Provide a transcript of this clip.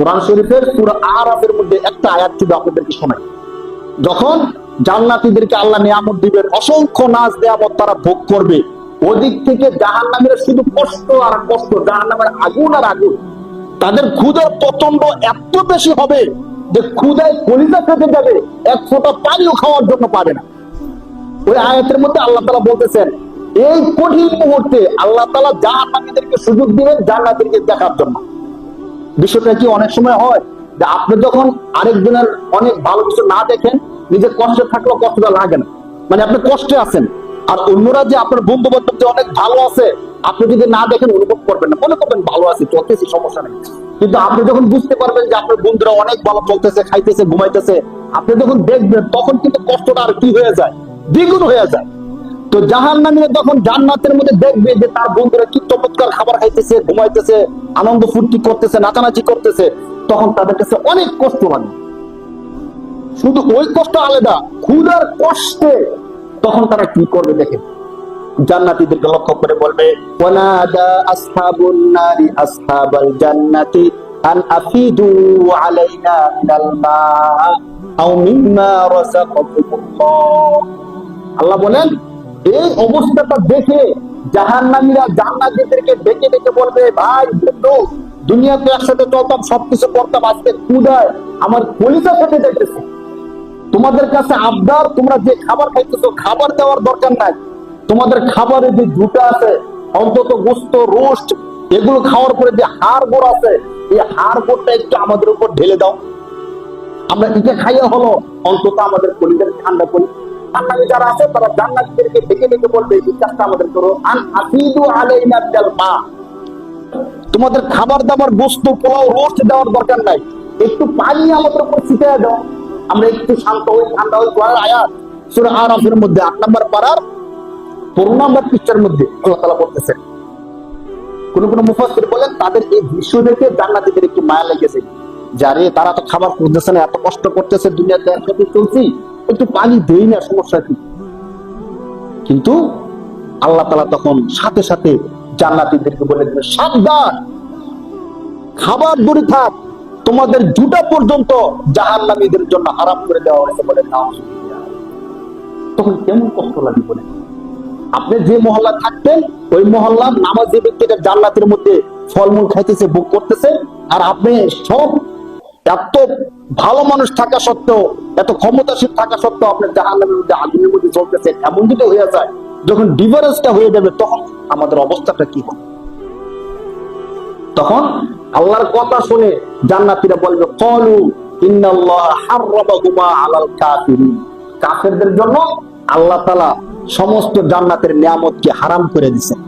কোরআন শরীফের সূরা আরাফের মধ্যে একটা আয়াত শুধু আপনাদেরকে শোনাই। যখন জান্নাতীদেরকে আল্লাহ নিয়ামত দিবেন, অসংখ্য নাজ নিয়ামত তারা ভোগ করবে, ওদিক থেকে জাহান্নামীরা শুধু কষ্ট আর কষ্ট, জাহান্নামের আগুন আর আগুন। তাদের ক্ষুধার প্রচন্ড এত বেশি হবে যে ক্ষুধায় কলিজা ফেটে যাবে, এক ফোঁটা পানিও খাওয়ার জন্য পাবে না। ওই আয়াতের মধ্যে আল্লাহ তাআলা বলতেছেন, এই কঠিন মুহূর্তে আল্লাহ তাআলা জাহান্নামীদেরকে সুযোগ দিবেন জান্নাতীদেরকে দেখার জন্য। বিষয়টা কি অনেক সময় হয় যে আপনি যখন আরেকজনের অনেক ভালো কিছু না দেখেন, নিজের কষ্টে থাকলেও কষ্টটা লাগে না, মানে আপনি কষ্টে আছেন, আর অন্যরা যে আপনার বন্ধু বান্ধব যে অনেক ভালো আছে, আপনি যদি না দেখেন অনুভব করবেন না, মনে করবেন ভালো আছে, চলতেছে, সমস্যা নেই। কিন্তু আপনি যখন বুঝতে পারবেন যে আপনার বন্ধুরা অনেক ভালো চলতেছে, খাইতেছে, ঘুমাইতেছে, আপনি যখন দেখবেন তখন কিন্তু কষ্টটা আর কি হয়ে যায়, দ্বিগুণ হয়ে যায়। তো জাহান্নামীরা যখন জান্নাতের মধ্যে দেখবে যে তার বন্ধুরা কি চমৎকার খাবার খাইতেছে, ঘুমাইতেছে, আনন্দ ফুর্তি করতেছে, নাচানাচি করতেছে, তখন তাদের কাছে অনেক কষ্ট লাগে। শুধু ওই কষ্ট আলাদা, ক্ষুধার কষ্টে তখন তারা কি করবে দেখেন, জান্নাতীদেরকে লক্ষ্য করে বলবে, ওয়ানাদা আসহাবুন নারি আসহাবাল জান্নাতি আন আফিদু আলাইনা মিনাল মা আও মিম্মা রাযাকাকুমুল্লাহ। আল্লাহ বলেন, এই অবস্থাটা দেখে জাহান্নামীরা জান্নাতীদেরকে ডেকে ডেকে বলবে, ভাই বন্ধু, দুনিয়াতে একসাথে চলতাম, সবকিছু করতাম, আজকে ক্ষুধায় আমার কলিজা ফেটে যাইতেছে, তোমাদের কাছে আবদার, তোমরা যে খাবার খাইতেছো খাবার দেওয়ার দরকার নাই, তোমাদের খাবারে যে জুটা আছে, অন্তত গোস্ত, রোস্ট, এগুলো খাওয়ার পরে যে হাড় গোড় আছে, এই হাড় গোড়টা একটু আমাদের উপর ঢেলে দাও, আমরা এটা খাইয়া হলো অন্তত আমাদের কলিজার ঠান্ডা করি। জান্নাতি যারা আছে তারা জান্নাতীদেরকে ডেকে ডেকে বলবে, এই কাজটা আমাদের করো, আন আফিদু আলাইনা মিনাল মা, তোমাদের খাবার দাবার, গোস্ত, পোলাও, রোস্ট দেওয়ার দরকার নাই, একটু পানি আমাদের উপর ছিটিয়ে দাও, আমরা একটু শান্ত হই, ঠান্ডা হই। কোরআন আয়াত সূরা আরাফের মধ্যে ৮ নম্বর পারার ১৫ নম্বর পৃষ্ঠার মধ্যে আল্লাহ তাআলা বলতেছেন, কোন কোন মুফাসসির বলেন তাদের এই দৃশ্য দেখে জান্নাতীদের একটু মায়া লেগেছে, যারে তারা তো খাবার খুঁজতেছে না, এত কষ্ট করতেছে, দুনিয়াতে একসাথে চলছি, একটু পানি দেই না, সমস্যা কি? কিন্তু আল্লাহ তাআলা তখন সাথে সাথে জান্নাতীদেরকে বলে দিলেন, সাবধান, খাবার দূরে থাক, তোমাদের জুটা পর্যন্ত জাহান্নামীদের জন্য হারাম করে দেওয়া হয়েছে বলে নাও। তখন কেমন কষ্ট লাগে বলে, আপনি যে মহল্লা থাকতেন ওই মহল্লার নামাজি ব্যক্তিটা জান্নাতের মধ্যে ফলমূল খাইতেছে, ভোগ করতেছে, আর আপনি সব এত ভালো মানুষ থাকা সত্ত্বেও, এত ক্ষমতাশীল থাকা সত্ত্বেও আপনার জাহান্নামের মধ্যে, আগুনের মধ্যে চলতেছে। এমন যদি হয়ে যায়, যখন ডিফারেন্সটা হয়ে যাবে, তখন আমাদের অবস্থাটা কি হবে? তখন আল্লাহর কথা শুনে জান্নাতীরা বলবে, ক্বালু ইন্নাল্লাহা হাররামাহুমা আলাল কাফিরিন, কাফেরদের জন্য আল্লাহ তাআলা সমস্ত জান্নাতের নিয়ামতকে হারাম করে দিয়েছেন।